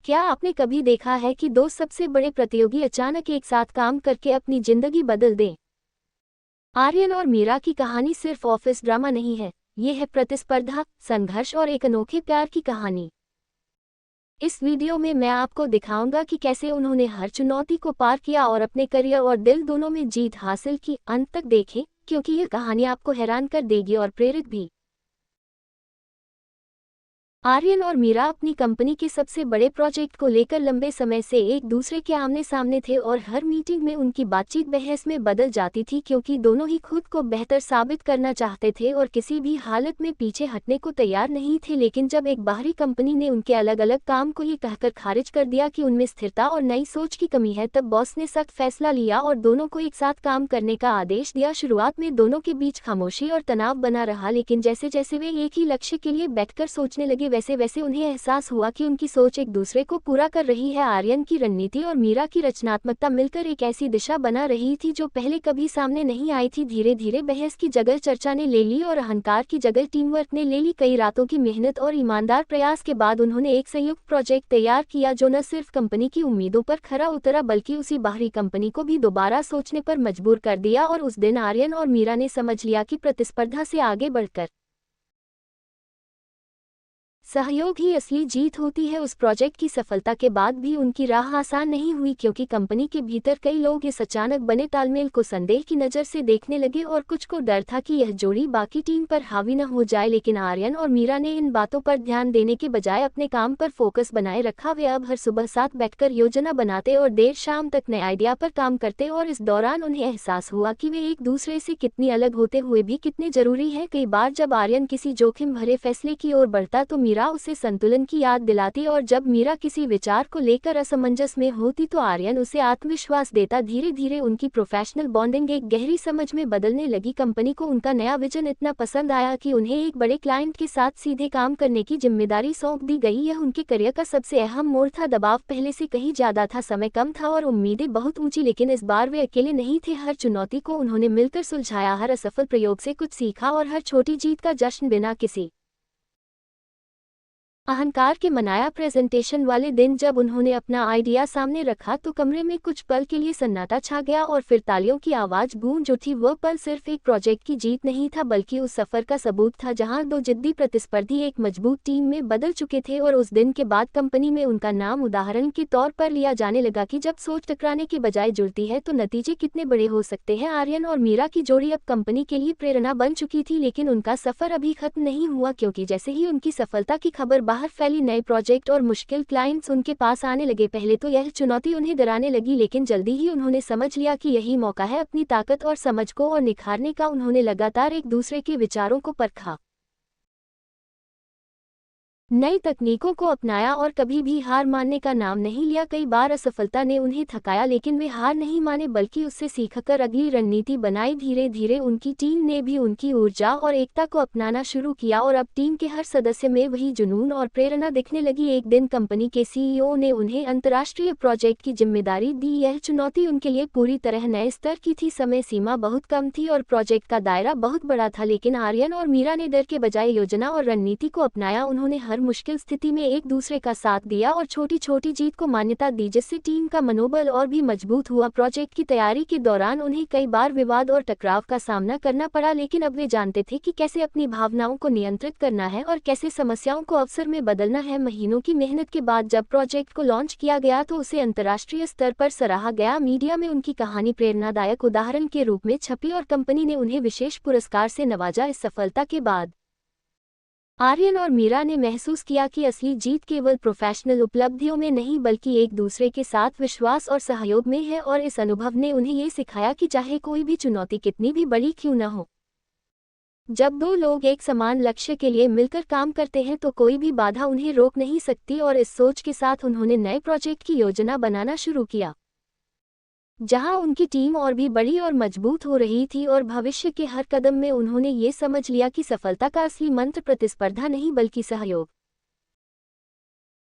क्या आपने कभी देखा है कि दो सबसे बड़े प्रतियोगी अचानक एक साथ काम करके अपनी जिंदगी बदल दें? आर्यन और मीरा की कहानी सिर्फ ऑफिस ड्रामा नहीं है, ये है प्रतिस्पर्धा, संघर्ष और एक अनोखे प्यार की कहानी। इस वीडियो में मैं आपको दिखाऊंगा कि कैसे उन्होंने हर चुनौती को पार किया और अपने करियर और दिल दोनों में जीत हासिल की। अंत तक देखें, क्योंकि यह कहानी आपको हैरान कर देगी और प्रेरित भी। आर्यन और मीरा अपनी कंपनी के सबसे बड़े प्रोजेक्ट को लेकर लंबे समय से एक दूसरे के आमने सामने थे और हर मीटिंग में उनकी बातचीत बहस में बदल जाती थी, क्योंकि दोनों ही खुद को बेहतर साबित करना चाहते थे और किसी भी हालत में पीछे हटने को तैयार नहीं थे। लेकिन जब एक बाहरी कंपनी ने उनके अलग अलग काम को ये कहकर खारिज कर दिया कि उनमें स्थिरता और नई सोच की कमी है, तब बॉस ने सख्त फैसला लिया और दोनों को एक साथ काम करने का आदेश दिया। शुरुआत में दोनों के बीच खामोशी और तनाव बना रहा, लेकिन जैसे जैसे वे एक ही लक्ष्य के लिए बैठकर सोचने लगे, वैसे वैसे उन्हें एहसास हुआ कि उनकी सोच एक दूसरे को पूरा कर रही है। आर्यन की रणनीति और मीरा की रचनात्मकता मिलकर एक ऐसी दिशा बना रही थी जो पहले कभी सामने नहीं आई थी। धीरे धीरे बहस की जगह चर्चा ने ले ली और अहंकार की जगह टीम वर्क ने ले ली। कई रातों की मेहनत और ईमानदार प्रयास के बाद उन्होंने एक संयुक्त प्रोजेक्ट तैयार किया जो न सिर्फ कंपनी की उम्मीदों पर खरा उतरा, बल्कि उसी बाहरी कंपनी को भी दोबारा सोचने पर मजबूर कर दिया। और उस दिन आर्यन और मीरा ने समझ लिया कि प्रतिस्पर्धा से आगे बढ़कर सहयोग ही असली जीत होती है। उस प्रोजेक्ट की सफलता के बाद भी उनकी राह आसान नहीं हुई, क्योंकि कंपनी के भीतर कई लोग इस अचानक बने तालमेल को संदेह की नज़र से देखने लगे और कुछ को डर था कि यह जोड़ी बाकी टीम पर हावी न हो जाए। लेकिन आर्यन और मीरा ने इन बातों पर ध्यान देने के बजाय अपने काम पर फोकस बनाए रखा। वे अब हर सुबह साथ बैठकर योजना बनाते और देर शाम तक नए आइडिया पर काम करते, और इस दौरान उन्हें एहसास हुआ कि वे एक दूसरे से कितनी अलग होते हुए भी कितने जरूरी हैं। कई बार जब आर्यन किसी जोखिम भरे फैसले की ओर बढ़ता तो मीरा उसे संतुलन की याद दिलाती, और जब मीरा किसी विचार को लेकर असमंजस में होती तो आर्यन उसे आत्मविश्वास देता। धीरे धीरे उनकी प्रोफेशनल बॉन्डिंग एक गहरी समझ में बदलने लगी। कंपनी को उनका नया विजन इतना पसंद आया कि उन्हें एक बड़े क्लाइंट के साथ सीधे काम करने की जिम्मेदारी सौंप दी गई। यह उनके करियर का सबसे अहम मोड़ था। दबाव पहले से कहीं ज्यादा था, समय कम था और उम्मीदें बहुत ऊंची, लेकिन इस बार वे अकेले नहीं थे। हर चुनौती को उन्होंने मिलकर सुलझाया, हर असफल प्रयोग से कुछ सीखा और हर छोटी जीत का जश्न बिना किसी अहंकार के मनाया। प्रेजेंटेशन वाले दिन जब उन्होंने अपना आइडिया सामने रखा तो कमरे में कुछ पल के लिए सन्नाटा छा गया और फिर तालियों की आवाज गूंज उठी। वह पल सिर्फ एक प्रोजेक्ट की जीत नहीं था, बल्कि उस सफर का सबूत था जहां दो जिद्दी प्रतिस्पर्धी एक मजबूत टीम में बदल चुके थे। और उस दिन के बाद कंपनी में उनका नाम उदाहरण के तौर पर लिया जाने लगा कि जब सोच टकराने के बजाय जुड़ती है तो नतीजे कितने बड़े हो सकते हैं। आर्यन और मीरा की जोड़ी अब कंपनी के लिए प्रेरणा बन चुकी थी, लेकिन उनका सफर अभी खत्म नहीं हुआ, क्योंकि जैसे ही उनकी सफलता की खबर बाहर फैली, नए प्रोजेक्ट और मुश्किल क्लाइंट्स उनके पास आने लगे। पहले तो यह चुनौती उन्हें डराने लगी, लेकिन जल्दी ही उन्होंने समझ लिया कि यही मौका है अपनी ताकत और समझ को और निखारने का। उन्होंने लगातार एक दूसरे के विचारों को परखा, नई तकनीकों को अपनाया और कभी भी हार मानने का नाम नहीं लिया। कई बार असफलता ने उन्हें थकाया, लेकिन वे हार नहीं माने, बल्कि उससे सीखकर अगली रणनीति बनाई। धीरे धीरे उनकी टीम ने भी उनकी ऊर्जा और एकता को अपनाना शुरू किया और अब टीम के हर सदस्य में वही जुनून और प्रेरणा दिखने लगी। एक दिन कंपनी के सीईओ ने उन्हें अंतर्राष्ट्रीय प्रोजेक्ट की जिम्मेदारी दी। यह चुनौती उनके लिए पूरी तरह नए स्तर की थी। समय सीमा बहुत कम थी और प्रोजेक्ट का दायरा बहुत बड़ा था, लेकिन आर्यन और मीरा ने डर के बजाय योजना और रणनीति को अपनाया। उन्होंने हर मुश्किल स्थिति में एक दूसरे का साथ दिया और छोटी छोटी जीत को मान्यता दी, जिससे टीम का मनोबल और भी मजबूत हुआ। प्रोजेक्ट की तैयारी के दौरान उन्हें कई बार विवाद और टकराव का सामना करना पड़ा, लेकिन अब वे जानते थे कि कैसे अपनी भावनाओं को नियंत्रित करना है और कैसे समस्याओं को अवसर में बदलना है। महीनों की मेहनत के बाद जब प्रोजेक्ट को लॉन्च किया गया तो उसे अंतर्राष्ट्रीय स्तर पर सराहा गया। मीडिया में उनकी कहानी प्रेरणादायक उदाहरण के रूप में छपी और कंपनी ने उन्हें विशेष पुरस्कार से नवाजा। इस सफलता के बाद आर्यन और मीरा ने महसूस किया कि असली जीत केवल प्रोफेशनल उपलब्धियों में नहीं, बल्कि एक दूसरे के साथ विश्वास और सहयोग में है। और इस अनुभव ने उन्हें ये सिखाया कि चाहे कोई भी चुनौती कितनी भी बड़ी क्यों न हो, जब दो लोग एक समान लक्ष्य के लिए मिलकर काम करते हैं तो कोई भी बाधा उन्हें रोक नहीं सकती। और इस सोच के साथ उन्होंने नए प्रोजेक्ट की योजना बनाना शुरू किया, जहां उनकी टीम और भी बड़ी और मजबूत हो रही थी। और भविष्य के हर कदम में उन्होंने ये समझ लिया कि सफलता का असली मंत्र प्रतिस्पर्धा नहीं, बल्कि सहयोग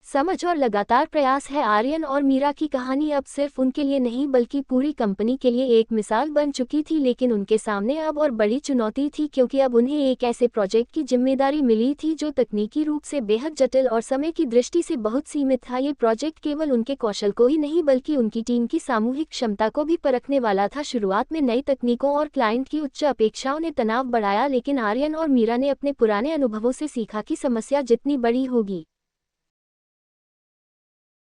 समझ और लगातार प्रयास है। आर्यन और मीरा की कहानी अब सिर्फ उनके लिए नहीं बल्कि पूरी कंपनी के लिए एक मिसाल बन चुकी थी, लेकिन उनके सामने अब और बड़ी चुनौती थी क्योंकि अब उन्हें एक ऐसे प्रोजेक्ट की जिम्मेदारी मिली थी जो तकनीकी रूप से बेहद जटिल और समय की दृष्टि से बहुत सीमित था। ये प्रोजेक्ट केवल उनके कौशल को ही नहीं बल्कि उनकी टीम की सामूहिक क्षमता को भी परखने वाला था। शुरुआत में नई तकनीकों और क्लाइंट की उच्च अपेक्षाओं ने तनाव बढ़ाया, लेकिन आर्यन और मीरा ने अपने पुराने अनुभवों से सीखा कि समस्या जितनी बड़ी होगी,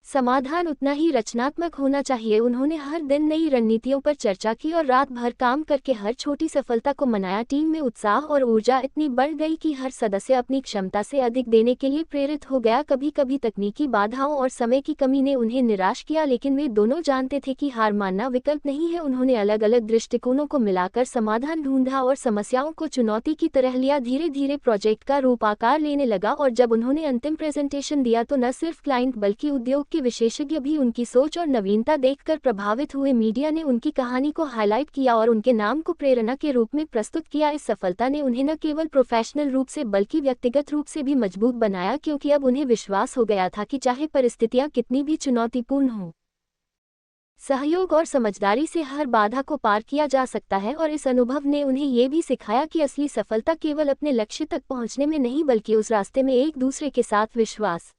समाधान उतना ही रचनात्मक होना चाहिए। उन्होंने हर दिन नई रणनीतियों पर चर्चा की और रात भर काम करके हर छोटी सफलता को मनाया। टीम में उत्साह और ऊर्जा इतनी बढ़ गई कि हर सदस्य अपनी क्षमता से अधिक देने के लिए प्रेरित हो गया। कभी कभी तकनीकी बाधाओं और समय की कमी ने उन्हें निराश किया, लेकिन वे दोनों जानते थे कि हार मानना विकल्प नहीं है। उन्होंने अलग अलग दृष्टिकोणों को मिलाकर समाधान ढूंढा और समस्याओं को चुनौती की तरह लिया। धीरे धीरे प्रोजेक्ट का रूप आकार लेने लगा और जब उन्होंने अंतिम प्रेजेंटेशन दिया तो न सिर्फ क्लाइंट बल्कि उद्योग के विशेषज्ञ भी उनकी सोच और नवीनता देखकर प्रभावित हुए। मीडिया ने उनकी कहानी को हाईलाइट किया और उनके नाम को प्रेरणा के रूप में प्रस्तुत किया। इस सफलता ने उन्हें न केवल प्रोफेशनल रूप से बल्कि व्यक्तिगत रूप से भी मजबूत बनाया, क्योंकि अब उन्हें विश्वास हो गया था कि चाहे परिस्थितियां कितनी भी चुनौतीपूर्ण हों, सहयोग और समझदारी से हर बाधा को पार किया जा सकता है। और इस अनुभव ने उन्हें ये भी सिखाया कि असली सफलता केवल अपने लक्ष्य तक पहुंचने में नहीं बल्कि उस रास्ते में एक दूसरे के साथ विश्वास,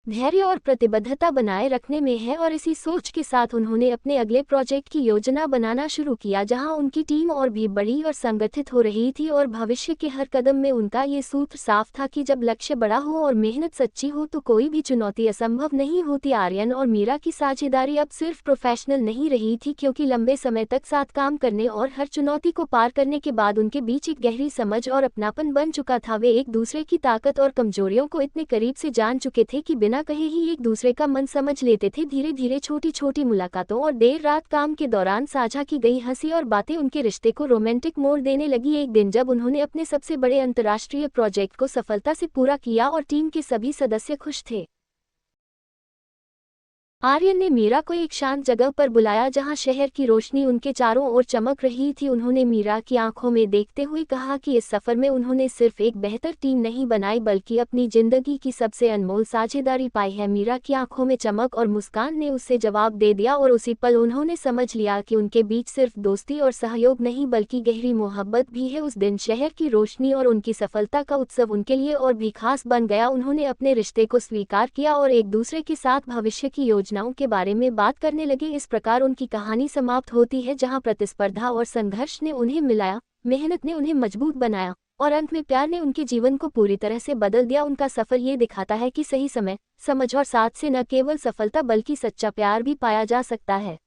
धैर्य और प्रतिबद्धता बनाए रखने में है। और इसी सोच के साथ उन्होंने अपने अगले प्रोजेक्ट की योजना बनाना शुरू किया, जहां उनकी टीम और भी बड़ी और संगठित हो रही थी। और भविष्य के हर कदम में उनका ये सूत्र साफ था कि जब लक्ष्य बड़ा हो और मेहनत सच्ची हो तो कोई भी चुनौती असंभव नहीं होती। आर्यन और मीरा की साझेदारी अब सिर्फ प्रोफेशनल नहीं रही थी, क्योंकि लंबे समय तक साथ काम करने और हर चुनौती को पार करने के बाद उनके बीच एक गहरी समझ और अपनापन बन चुका था। वे एक दूसरे की ताकत और कमजोरियों को इतने करीब से जान चुके थे कि बिना कहे ही एक दूसरे का मन समझ लेते थे। धीरे धीरे छोटी छोटी मुलाकातों और देर रात काम के दौरान साझा की गई हंसी और बातें उनके रिश्ते को रोमांटिक मोड़ देने लगी। एक दिन जब उन्होंने अपने सबसे बड़े अंतर्राष्ट्रीय प्रोजेक्ट को सफलता से पूरा किया और टीम के सभी सदस्य खुश थे, आर्यन ने मीरा को एक शांत जगह पर बुलाया जहां शहर की रोशनी उनके चारों ओर चमक रही थी। उन्होंने मीरा की आंखों में देखते हुए कहा कि इस सफर में उन्होंने सिर्फ एक बेहतर टीम नहीं बनाई बल्कि अपनी जिंदगी की सबसे अनमोल साझेदारी पाई है। मीरा की आंखों में चमक और मुस्कान ने उससे जवाब दे दिया और उसी पल उन्होंने समझ लिया कि उनके बीच सिर्फ दोस्ती और सहयोग नहीं बल्कि गहरी मोहब्बत भी है। उस दिन शहर की रोशनी और उनकी सफलता का उत्सव उनके लिए और भी खास बन गया। उन्होंने अपने रिश्ते को स्वीकार किया और एक दूसरे के साथ भविष्य की योजनाओं के बारे में बात करने लगे। इस प्रकार उनकी कहानी समाप्त होती है, जहां प्रतिस्पर्धा और संघर्ष ने उन्हें मिलाया, मेहनत ने उन्हें मजबूत बनाया और अंत में प्यार ने उनके जीवन को पूरी तरह से बदल दिया। उनका सफर ये दिखाता है कि सही समय, समझ और साथ से न केवल सफलता बल्कि सच्चा प्यार भी पाया जा सकता है।